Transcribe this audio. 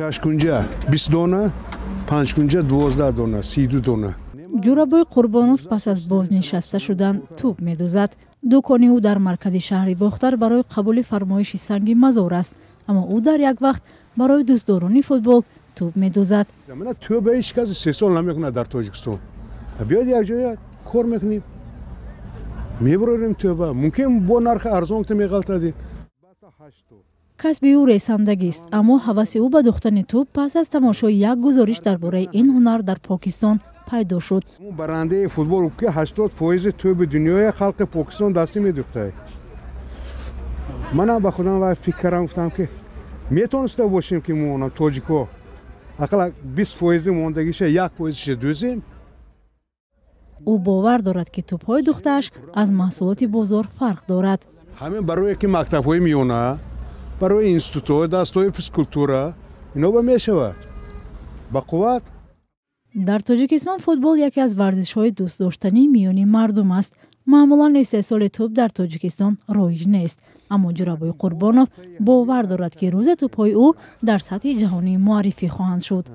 6 кунҷа 20 дона, 5 кунҷа 12 дона, 32 дона. ҷурабой Қурбонов пас аз бознишаста шудан тӯб медӯзад. дӯкони ӯ дар маркази шаҳри Бохтар барои қабули фармоиши санги мазор аст, аммо ӯ дар як вақт барои дӯстдорони футбол тӯб медӯзад. Мана тӯба ҳеҷ кас 3 сол намекунад дар Тоҷикистон. Биёед як ҷоя кор мекунем. Мебарорем тӯба. Мумкин бо нархи арзон ки меғалтадем. касби ӯ ресандагист, аммо ҳаваси ӯ ба дӯхтани тӯб пас аз тамошои як гузориш дар бораи ин ҳунар дар Покистон пайдо шуд. Барандаи футбол ки 80% тӯби дунёи халқи Покистон дастӣ медӯхтад. Мана ба худам ва фикр кардам, гуфтам ки метавониста бошем ки мо тоҷико ақалла 20% мондагиша 1% дӯзем. ӯ бовар дорад ки тӯбҳои дӯхтааш аз маҳсулоти бозор фарқ дорад. ҳамин барое ки мактабҳои миёна, барои институтҳои дастҳои физкултура ино ба мешавад. Ба қувват. дар Тоҷикистон футбол яке аз варзишҳои дӯстдоштании миёни мардум аст. маъмулан истеҳсоли тӯб дар Тоҷикистон роиҷ нест, аммо Ҷурабой Қурбонов бовар дорад ки рӯзи тӯбҳои ӯ дар сатҳи ҷаҳонӣ муаррифӣ хоҳанд шуд.